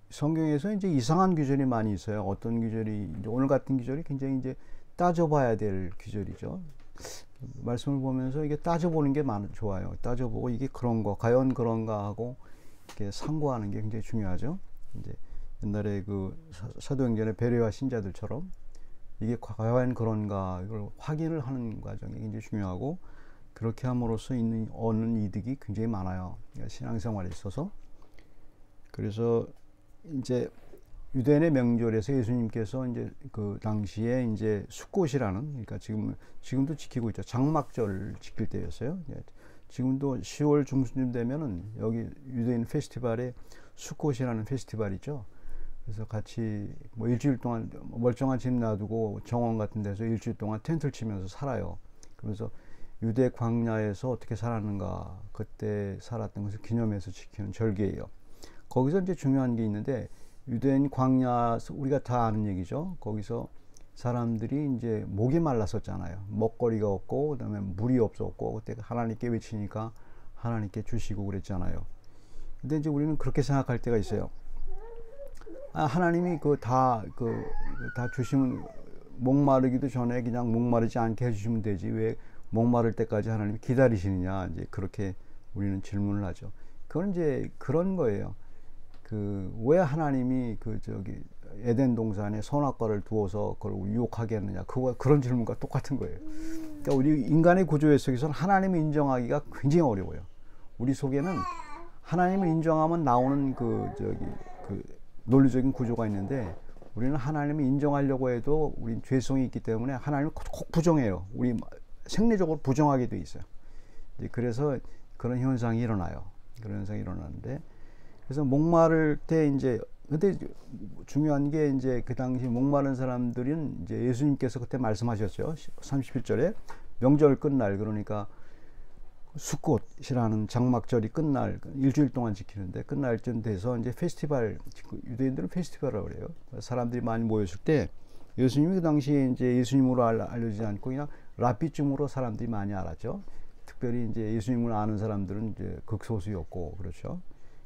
성경에서 이제 이상한 규절이 많이 있어요. 어떤 규절이, 이제 오늘 같은 규절이 굉장히 이제 따져봐야 될 규절이죠. 말씀을 보면서 이게 따져보는 게 좋아요. 따져보고 이게 그런가, 과연 그런가 하고 이렇게 상고하는 게 굉장히 중요하죠. 이제 옛날에 그 사도행전의 베레와 신자들처럼 이게 과연 그런가 이걸 확인을 하는 과정이 굉장히 중요하고, 그렇게 함으로써 얻는 이득이 굉장히 많아요. 그러니까 신앙생활에 있어서. 그래서 이제 유대인의 명절에서 예수님께서 이제 그 당시에 이제 수꽃이라는, 그러니까 지금도 지키고 있죠. 장막절을 지킬 때였어요. 지금도 10월 중순쯤 되면은 여기 유대인 페스티벌에 수꽃이라는 페스티벌이 있죠. 그래서 같이 뭐 일주일 동안 멀쩡한 집 놔두고 정원 같은 데서 일주일 동안 텐트를 치면서 살아요. 그래서 유대 광야에서 어떻게 살았는가, 그때 살았던 것을 기념해서 지키는 절기예요. 거기서 이제 중요한 게 있는데, 유대인 광야, 우리가 다 아는 얘기죠. 거기서 사람들이 이제 목이 말랐었잖아요. 먹거리가 없고, 그다음에 물이 없었고, 그때 하나님께 외치니까 하나님께 주시고 그랬잖아요. 근데 이제 우리는 그렇게 생각할 때가 있어요. 하나님이 다 주시면, 목마르기도 전에 그냥 목마르지 않게 해주시면 되지, 왜 목마를 때까지 하나님이 기다리시느냐, 이제 그렇게 우리는 질문을 하죠. 그건 이제 그런 거예요. 왜 하나님이 에덴 동산에 선악과를 두어서 그걸 유혹하게 했느냐, 그런 질문과 똑같은 거예요. 그러니까 우리 인간의 구조 속에서는 하나님을 인정하기가 굉장히 어려워요. 우리 속에는 하나님을 인정하면 나오는 논리적인 구조가 있는데, 우리는 하나님을 인정하려고 해도 우린 죄성이 있기 때문에 하나님을 꼭 부정해요. 우리 생리적으로 부정하게 돼 있어요. 그래서 그런 현상이 일어나요. 그런 현상이 일어나는데, 그래서 목마를 때 근데 중요한 게 그 당시 목마른 사람들은 예수님께서 그때 말씀하셨죠. 37절에 명절 끝날, 그러니까 수꽃이라는 장막절이 끝날, 일주일 동안 지키는데 끝날 쯤 돼서 페스티벌, 유대인들은 페스티벌이라고 그래요. 사람들이 많이 모였을 때 예수님이 그 당시에 예수님으로 알려지지 않고 그냥 랍비쯤으로 사람들이 많이 알았죠. 특별히 예수님을 아는 사람들은 극소수였고, 그렇죠.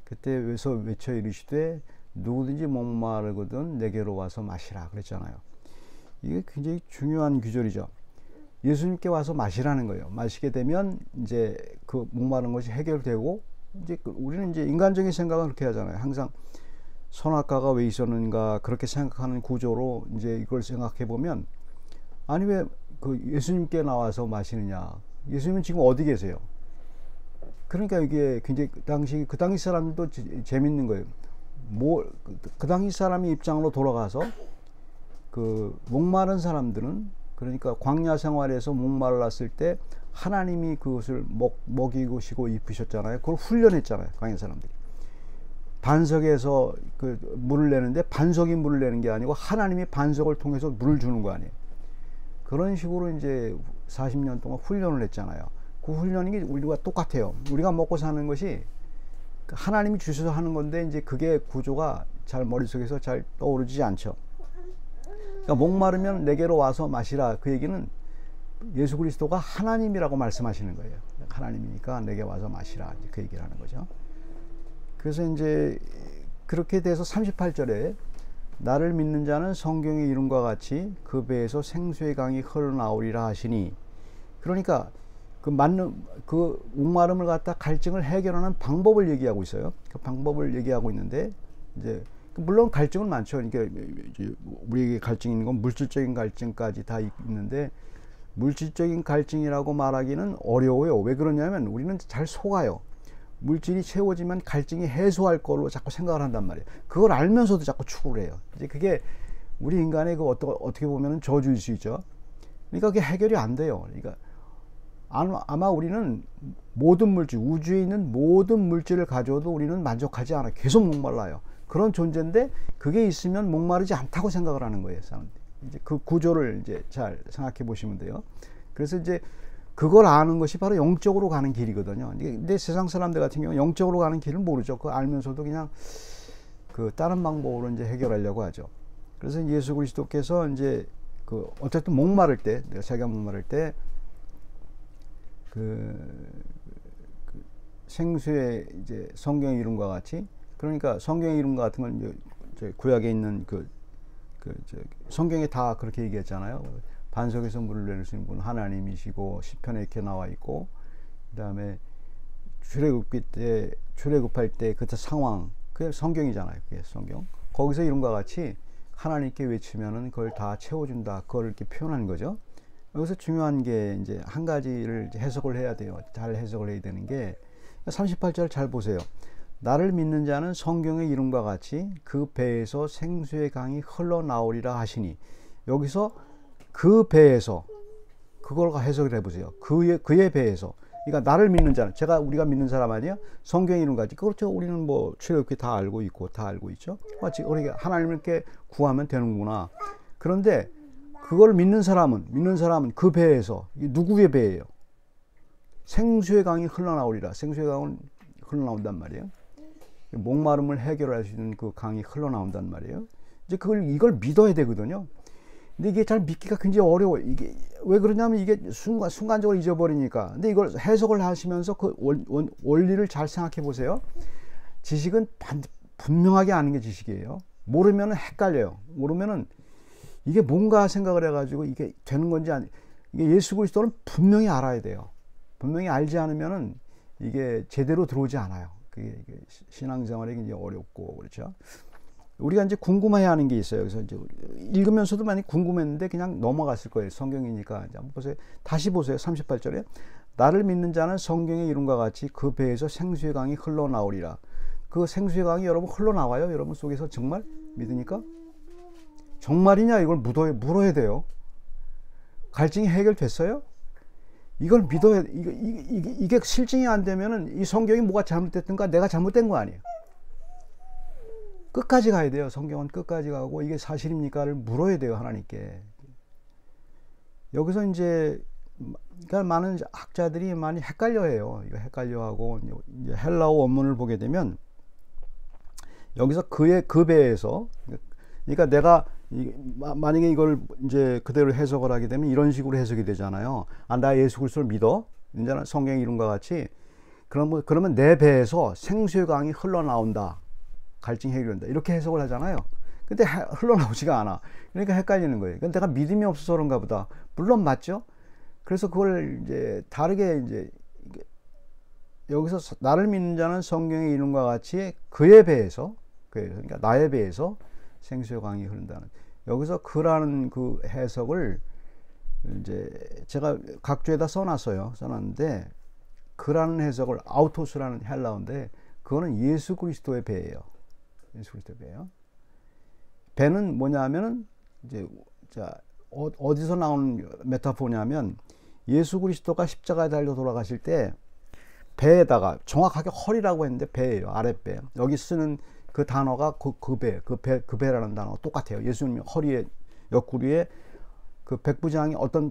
그때 외쳐 이르시되 누구든지 목마르거든 내게로 와서 마시라 그랬잖아요. 이게 굉장히 중요한 규절이죠. 예수님께 와서 마시라는 거예요. 마시게 되면 그 목마른 것이 해결되고, 우리는 인간적인 생각은 그렇게 하잖아요. 항상 선악과가 왜 있었는가 그렇게 생각하는 구조로 이걸 생각해 보면, 아니 왜 예수님께 나와서 마시느냐? 예수님은 지금 어디 계세요? 그러니까 이게 굉장히 그 당시 사람들도 재밌는 거예요. 그 당시 사람의 입장으로 돌아가서 목마른 사람들은, 그러니까 광야 생활에서 목말랐을 때 하나님이 그것을 먹이시고 입히셨잖아요. 그걸 훈련했잖아요. 광야 사람들이. 반석에서 물을 내는데 반석이 물을 내는 게 아니고 하나님이 반석을 통해서 물을 주는 거 아니에요. 그런 식으로 40년 동안 훈련을 했잖아요. 그 훈련이 우리가 똑같아요. 우리가 먹고 사는 것이 하나님이 주셔서 하는 건데, 그게 구조가 잘 머릿속에서 잘 떠오르지 않죠. 그러니까 목마르면 내게로 와서 마시라, 그 얘기는 예수 그리스도가 하나님이라고 말씀하시는 거예요. 하나님이니까 내게 와서 마시라, 그 얘기를 하는 거죠. 그래서 그렇게 돼서 38절에 나를 믿는 자는 성경의 이름과 같이 그 배에서 생수의 강이 흘러나오리라 하시니, 그러니까 목마름을 갖다 갈증을 해결하는 방법을 얘기하고 있어요. 그 방법을 얘기하고 있는데, 물론 갈증은 많죠. 그러니까 우리에게 갈증이 있는 건 물질적인 갈증까지 다 있는데, 물질적인 갈증이라고 말하기는 어려워요. 왜 그러냐면 우리는 잘 속아요. 물질이 채워지면 갈증이 해소할 거로 자꾸 생각을 한단 말이에요. 그걸 알면서도 자꾸 추구를 해요. 그게 우리 인간의 어떻게 보면 저주일 수 있죠. 그러니까 그게 해결이 안 돼요. 그러니까 아마 우리는 모든 물질, 우주에 있는 모든 물질을 가져도 우리는 만족하지 않아요. 계속 목말라요. 그런 존재인데 그게 있으면 목마르지 않다고 생각을 하는 거예요, 사람들이. 그 구조를 잘 생각해 보시면 돼요. 그래서 그걸 아는 것이 바로 영적으로 가는 길이거든요. 근데 세상 사람들 같은 경우는 영적으로 가는 길을 모르죠. 그거 알면서도 그냥 다른 방법으로 해결하려고 하죠. 그래서 예수 그리스도께서 어쨌든 목마를 때, 자기가 목마를 때 생수의 이제 성경의 이름과 같이, 그러니까 성경의 이름과 같은 건 이제 구약에 있는 성경에 다 그렇게 얘기했잖아요. 반석에서 물을 내리시는 분 하나님이시고, 시편에 이렇게 나와 있고, 그다음에 출애굽할 때 그때 상황, 그게 성경이잖아요. 그게 성경. 거기서 이름과 같이 하나님께 외치면은 그걸 다 채워준다. 그걸 이렇게 표현한 거죠. 여기서 중요한 게 이제 한 가지를 해석을 해야 돼요. 잘 해석을 해야 되는 게 38절 잘 보세요. 나를 믿는 자는 성경의 이름과 같이 그 배에서 생수의 강이 흘러나오리라 하시니, 여기서 그 배에서, 그걸 해석을 해보세요. 그의 배에서. 그러니까 나를 믿는 자는, 우리가 믿는 사람 아니야? 성경의 이름 같이. 그렇죠. 우리는 뭐 출애굽기 다 알고 있고 다 알고 있죠. 마치 우리가 하나님께 구하면 되는구나. 그런데 그걸 믿는 사람은 그 배에서, 누구의 배예요? 생수의 강이 흘러나오리라. 생수의 강은 흘러나온단 말이에요. 목마름을 해결할 수 있는 그 강이 흘러나온단 말이에요. 이제 이걸 믿어야 되거든요. 근데 이게 잘 믿기가 굉장히 어려워요. 이게 왜 그러냐면 이게 순간적으로 잊어버리니까. 근데 이걸 해석을 하시면서 그 원리를 잘 생각해 보세요. 지식은 분명하게 아는 게 지식이에요. 모르면 헷갈려요. 모르면은 이게 뭔가 생각을 해가지고 이게 되는 건지 이게 예수 그리스도는 분명히 알아야 돼요. 분명히 알지 않으면은 이게 제대로 들어오지 않아요. 이게 신앙생활이 굉장히 어렵고 그렇죠. 우리가 이제 궁금해야 하는 게 있어요. 그래서 이제 읽으면서도 많이 궁금했는데 그냥 넘어갔을 거예요. 성경이니까. 이제 한번 보세요. 다시 보세요. 38절에 나를 믿는 자는 성경의 이름과 같이 그 배에서 생수의 강이 흘러나오리라. 그 생수의 강이 여러분 흘러나와요? 여러분 속에서 정말 믿으니까? 정말이냐 이걸 물어야 돼요. 갈증이 해결됐어요? 이걸 믿어야, 이게 실증이 안 되면은 이 성경이 뭐가 잘못됐든가 내가 잘못된 거 아니에요. 끝까지 가야 돼요. 성경은 끝까지 가고 이게 사실입니까를 물어야 돼요. 하나님께. 여기서 이제 그러니까 많은 학자들이 많이 헷갈려해요. 이거 헷갈려하고 이제 헬라어 원문을 보게 되면 여기서 그 배에서, 그러니까 내가 만약에 이걸 이제 그대로 해석을 하게 되면 이런 식으로 해석이 되잖아요. 나 예수 그리스도를 믿어. 이제는 성경 이름과 같이. 그러면 내 배에서 생수의 강이 흘러나온다. 갈증 해결된다. 이렇게 해석을 하잖아요. 근데 흘러나오지가 않아. 그러니까 헷갈리는 거예요. 내가 믿음이 없어서 그런가 보다. 물론 맞죠. 그래서 그걸 이제 다르게 이제 여기서 나를 믿는 자는 성경의 이름과 같이 그의 배에서, 그러니까 나의 배에서 생수의 강이 흐른다는, 여기서 그라는 그 해석을 이제 제가 각주에다 써놨는데 그라는 해석을 아우토스라는 헬라어인데 그거는 예수 그리스도의 배예요. 예수 그리스도의 배예요. 배는 뭐냐면은 이제 어디서 나오는 메타포냐면 예수 그리스도가 십자가에 달려 돌아가실 때 배에다가, 정확하게 허리라고 했는데 배예요. 아랫배. 여기 쓰는 그 단어가 그 배라는 단어 똑같아요. 예수님 허리에, 옆구리에 그 백부장이 어떤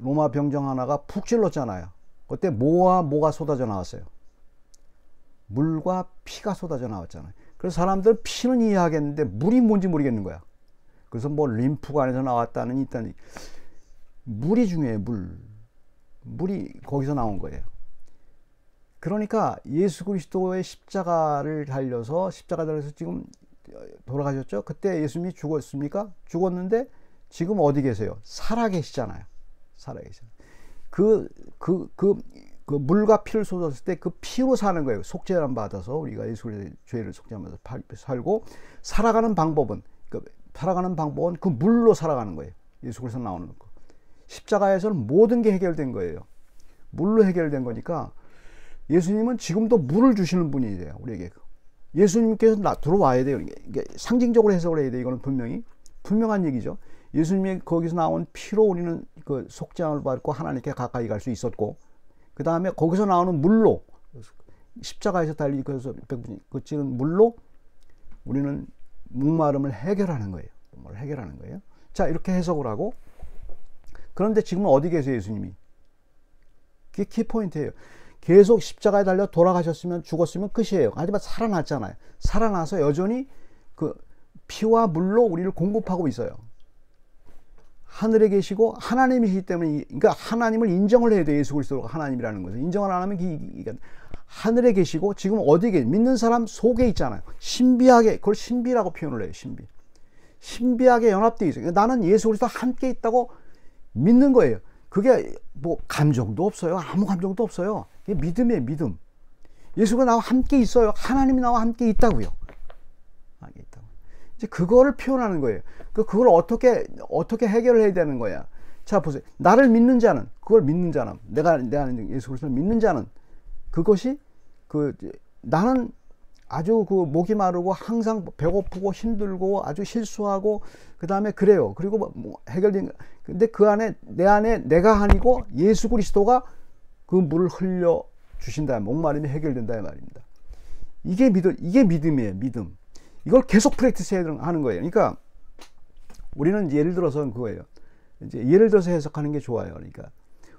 로마 병정 하나가 푹 찔렀잖아요. 그때 뭐가 쏟아져 나왔어요? 물과 피가 쏟아져 나왔잖아요. 그래서 사람들 피는 이해하겠는데 물이 뭔지 모르겠는 거야. 그래서 뭐 림프관에서 나왔다는 있다니, 물이 중요해요. 물이 거기서 나온 거예요. 그러니까 예수 그리스도의 십자가 달려서 지금 돌아가셨죠? 그때 예수님이 죽었습니까? 죽었는데 지금 어디 계세요? 살아 계시잖아요. 살아 계시잖아요. 그 물과 피를 쏟았을 때 그 피로 사는 거예요. 속죄함 받아서 우리가 예수 그리스도의 죄를 속죄하면서 살고, 살아가는 방법은 그 물로 살아가는 거예요. 예수 그리스도 나오는 거. 십자가에서는 모든 게 해결된 거예요. 물로 해결된 거니까 예수님은 지금도 물을 주시는 분이에요. 우리에게. 예수님께서 들어와야 돼요. 이게 상징적으로 해석을 해야 돼요. 이거는 분명한 얘기죠. 예수님이 거기서 나온 피로 우리는 그 속죄함을 받고 하나님께 가까이 갈 수 있었고, 그 다음에 거기서 나오는 물로, 십자가에서 달리 그 찌는 물로 우리는 목마름을 해결하는 거예요. 자, 이렇게 해석을 하고, 그런데 지금은 어디 계세요, 예수님이? 그게 키포인트예요. 계속 십자가에 달려 돌아가셨으면, 죽었으면 끝이에요. 하지만 살아났잖아요. 살아나서 여전히 그 피와 물로 우리를 공급하고 있어요. 하늘에 계시고 하나님이시기 때문에, 그러니까 하나님을 인정을 해야 돼요. 예수 그리스도가 하나님이라는 것을 인정을 안 하면 하늘에 계시고 지금 어디에 믿는 사람 속에 있잖아요. 신비하게, 그걸 신비라고 표현을 해요. 신비하게 연합되어 있어요. 그러니까 나는 예수 그리스도와 함께 있다고 믿는 거예요. 그게 뭐 감정도 없어요. 아무 감정도 없어요. 이게 믿음이에요. 믿음. 예수가 나와 함께 있어요. 하나님이 나와 함께 있다고요. 이제 그거를 표현하는 거예요. 그걸 어떻게 해결을 해야 되는 거야. 자, 보세요. 나를 믿는 자는, 그걸 믿는 자는, 내가 예수 그리스도를 믿는 자는, 그것이 나는 아주 목이 마르고 항상 배고프고 힘들고 아주 실수하고 그다음에 그래요. 그리고 뭐 해결된, 근데 그 안에 내 안에 내가 아니고 예수 그리스도가 그 물을 흘려 주신다. 목마름이 해결된다 이 말입니다. 이게 믿음이에요. 믿음. 이걸 계속 프랙티스 해야 하는 거예요. 그러니까 우리는 예를 들어서 그거예요. 이제 예를 들어서 해석하는 게 좋아요. 그러니까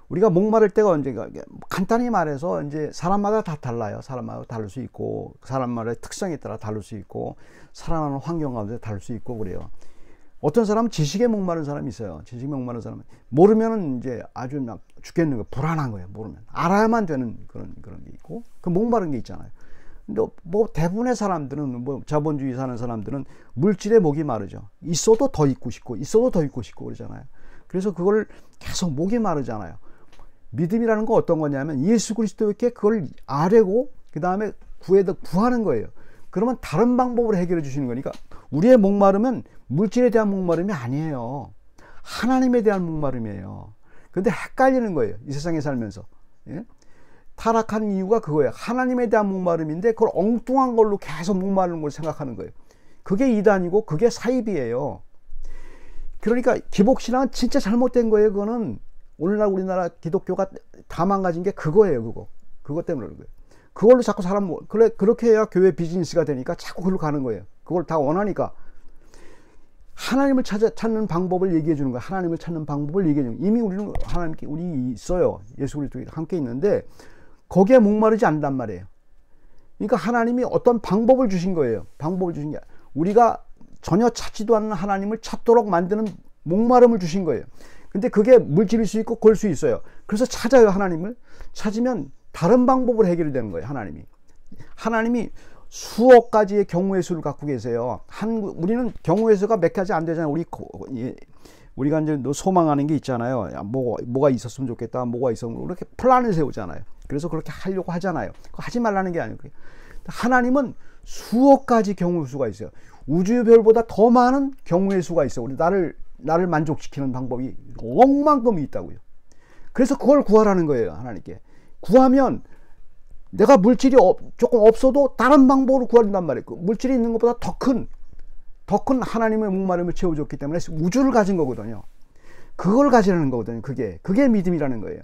우리가 목마를 때가 언제가, 간단히 말해서 이제 사람마다 다 달라요. 사람마다 다를 수 있고, 사람마다의 특성에 따라 다를 수 있고, 살아가는 환경 가운데 다를 수 있고 그래요. 어떤 사람은 지식에 목마른 사람이 있어요. 지식에 목마른 사람은 모르면은 이제 아주 막 죽겠는 거, 불안한 거예요. 모르면 알아야만 되는 그런 게 있고, 그 목마른 게 있잖아요. 근데 뭐 대부분의 사람들은, 뭐 자본주의 사는 사람들은 물질에 목이 마르죠. 있어도 더 있고 싶고, 있어도 더 있고 싶고 그러잖아요. 그래서 그걸 계속 목이 마르잖아요. 믿음이라는 건 어떤 거냐면 예수 그리스도께 그걸 아뢰고 그 다음에 구하는 거예요. 그러면 다른 방법으로 해결해 주시는 거니까, 우리의 목마름은 물질에 대한 목마름이 아니에요. 하나님에 대한 목마름이에요. 근데 헷갈리는 거예요. 이 세상에 살면서. 예? 타락한 이유가 그거예요. 하나님에 대한 목마름인데 그걸 엉뚱한 걸로 계속 목마르는 걸 생각하는 거예요. 그게 이단이고 그게 사입이에요. 그러니까 기복신앙은 진짜 잘못된 거예요. 그거는 오늘날 우리나라 기독교가 다 망가진 게 그거예요. 그것 때문에 그런 거예요. 그걸로 자꾸 사람, 그렇게 해야 교회 비즈니스가 되니까 자꾸 그걸로 가는 거예요. 그걸 다 원하니까. 하나님을 찾는 방법을 얘기해 주는 거예요. 하나님을 찾는 방법을 얘기해 주는 거예요. 이미 우리는 하나님께 우리 있어요. 예수 그리스도와 함께 있는데 거기에 목마르지 않단 말이에요. 그러니까 하나님이 어떤 방법을 주신 거예요. 방법을 주신 게 우리가 전혀 찾지도 않는 하나님을 찾도록 만드는 목마름을 주신 거예요. 근데 그게 물질일 수 있고 그럴 수 있어요. 그래서 찾아요. 하나님을 찾으면 다른 방법으로 해결이 되는 거예요. 하나님이 수억 가지의 경우의 수를 갖고 계세요. 우리는 경우의 수가 몇 가지 안 되잖아요. 우리가 이제 소망하는 게 있잖아요. 뭐가 있었으면 좋겠다. 뭐가 있었으면, 그렇게 플랜을 세우잖아요. 그래서 그렇게 하려고 하잖아요. 하지 말라는 게 아니고, 하나님은 수억 가지 경우의 수가 있어요. 우주별보다 더 많은 경우의 수가 있어요. 나를 만족시키는 방법이 억만금이 있다고요. 그래서 그걸 구하라는 거예요. 하나님께 구하면 내가 물질이 조금 없어도 다른 방법으로 구한단 말이에요. 물질이 있는 것보다 더 큰 하나님의 목마름을 채워줬기 때문에 우주를 가진 거거든요. 그걸 가지라는 거거든요. 그게 믿음이라는 거예요.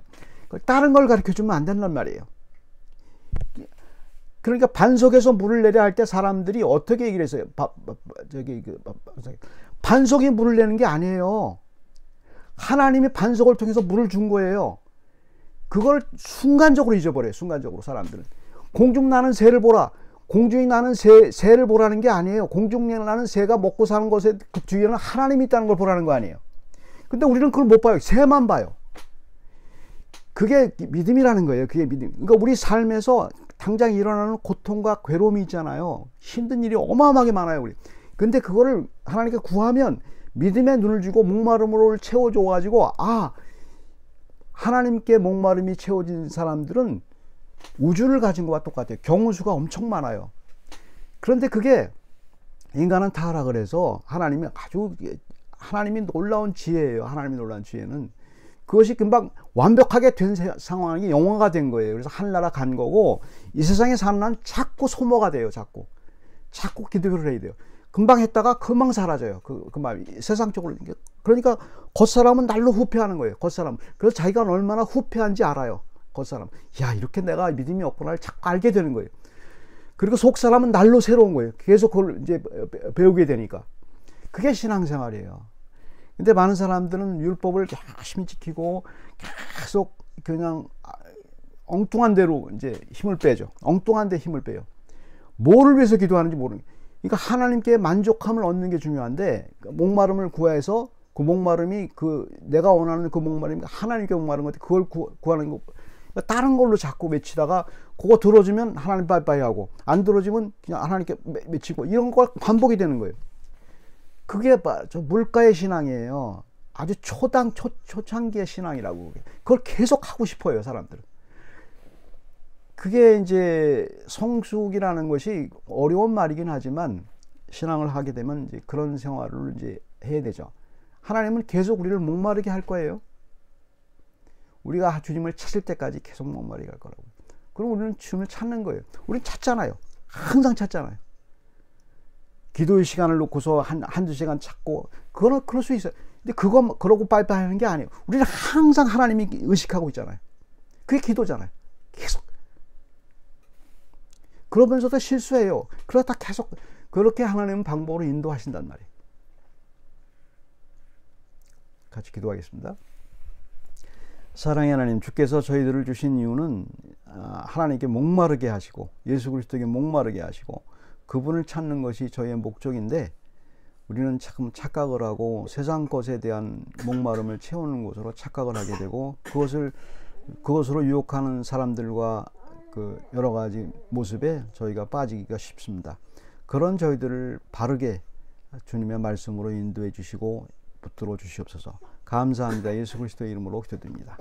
다른 걸 가르쳐 주면 안 된단 말이에요. 그러니까 반석에서 물을 내려 할 때 사람들이 어떻게 얘기를 했어요? 반석이 물을 내는 게 아니에요. 하나님이 반석을 통해서 물을 준 거예요. 그걸 순간적으로 잊어버려요. 순간적으로 사람들은. 공중 나는 새를 보라. 공중에 나는 새를 보라는 게 아니에요. 공중에 나는 새가 먹고 사는 것에 그 뒤에는 하나님이 있다는 걸 보라는 거 아니에요. 근데 우리는 그걸 못 봐요. 새만 봐요. 그게 믿음이라는 거예요. 그게 믿음. 그러니까 우리 삶에서 당장 일어나는 고통과 괴로움이 있잖아요. 힘든 일이 어마어마하게 많아요. 우리. 근데 그거를 하나님께 구하면 믿음의 눈을 주고 목마름으로 채워줘 가지고, 하나님께 목마름이 채워진 사람들은 우주를 가진 것과 똑같아요. 경우수가 엄청 많아요. 그런데 그게 인간은 타락을 해서 하나님이 놀라운 지혜예요. 하나님이 놀라운 지혜는 그것이 금방 완벽하게 된 상황이 영화가 된 거예요. 그래서 하늘나라 간 거고, 이 세상에 사는 한 자꾸 소모가 돼요. 자꾸 기도를 해야 돼요. 금방 했다가 금방 사라져요. 그 마음이 세상적으로. 그러니까 겉사람은 날로 후패하는 거예요. 겉사람. 그래서 자기가 얼마나 후패한지 알아요. 겉사람. 야, 이렇게 내가 믿음이 없구나를 자꾸 알게 되는 거예요. 그리고 속사람은 날로 새로운 거예요. 계속 그걸 이제 배우게 되니까. 그게 신앙생활이에요. 근데 많은 사람들은 율법을 열심히 지키고 계속 그냥 엉뚱한 데로 이제 힘을 빼죠. 엉뚱한 데 힘을 빼요. 뭐를 위해서 기도하는지 모르는. 그러니까 하나님께 만족함을 얻는 게 중요한데, 목마름을 구해서 그 목마름이 내가 원하는 그 목마름이 하나님께 목마른 건데 그걸 구하는 거 다른 걸로 자꾸 맺히다가 그거 들어주면 하나님 빠이빠이 하고 안 들어주면 그냥 하나님께 맺히고 이런 걸 반복이 되는 거예요. 그게 저 물가의 신앙이에요. 아주 초창기의 신앙이라고. 그걸 계속 하고 싶어요, 사람들은. 그게 이제 성숙이라는 것이 어려운 말이긴 하지만 신앙을 하게 되면 이제 그런 생활을 이제 해야 되죠. 하나님은 계속 우리를 목마르게 할 거예요. 우리가 주님을 찾을 때까지 계속 목마르게 할 거라고. 그럼 우리는 주님을 찾는 거예요. 우리는 찾잖아요. 항상 찾잖아요. 기도의 시간을 놓고서 한두 시간 찾고, 그럴 수 있어요. 근데 그러고 빠이빠이 하는 게 아니에요. 우리는 항상 하나님이 의식하고 있잖아요. 그게 기도잖아요. 계속. 그러면서도 실수해요. 그러다 계속, 그렇게 하나님은 방법으로 인도하신단 말이에요. 같이 기도하겠습니다. 사랑의 하나님, 주께서 저희들을 주신 이유는 하나님께 목마르게 하시고 예수 그리스도에게 목마르게 하시고 그분을 찾는 것이 저희의 목적인데 우리는 참 착각을 하고 세상 것에 대한 목마름을 채우는 것으로 착각을 하게 되고 그것으로 유혹하는 사람들과 그 여러 가지 모습에 저희가 빠지기가 쉽습니다. 그런 저희들을 바르게 주님의 말씀으로 인도해 주시고 붙들어 주시옵소서. 감사합니다. 예수 그리스도의 이름으로 기도드립니다.